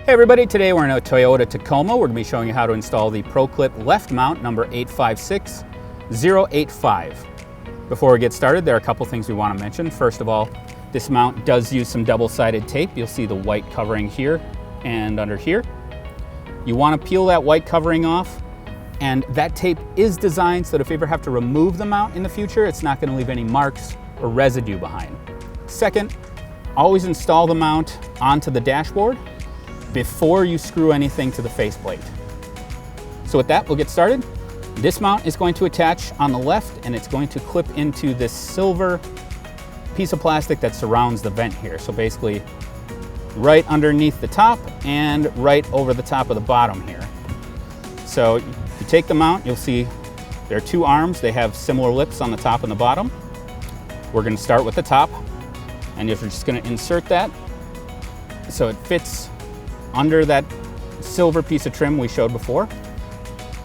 Hey everybody, today we're in a Toyota Tacoma. We're going to be showing you how to install the ProClip left mount number 856085. Before we get started, there are a couple things we want to mention. First of all, this mount does use some double-sided tape. You'll see the white covering here and under here. You want to peel that white covering off, and that tape is designed so that if you ever have to remove the mount in the future, it's not going to leave any marks or residue behind. Second, always install the mount onto the dashboard before you screw anything to the faceplate. So with that, we'll get started. This mount is going to attach on the left, and it's going to clip into this silver piece of plastic that surrounds the vent here. So basically right underneath the top and right over the top of the bottom here. So you take the mount, you'll see there are two arms. They have similar lips on the top and the bottom. We're going to start with the top, and you're just going to insert that so it fits under that silver piece of trim we showed before.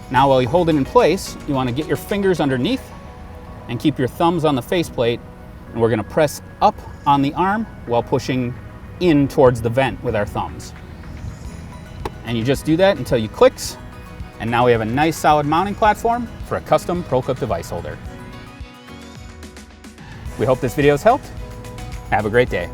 Now while you hold it in place, you want to get your fingers underneath and keep your thumbs on the faceplate, and we're going to press up on the arm while pushing in towards the vent with our thumbs. And you just do that until you clicks, and now we have a nice solid mounting platform for a custom ProClip device holder. We hope this video has helped. Have a great day.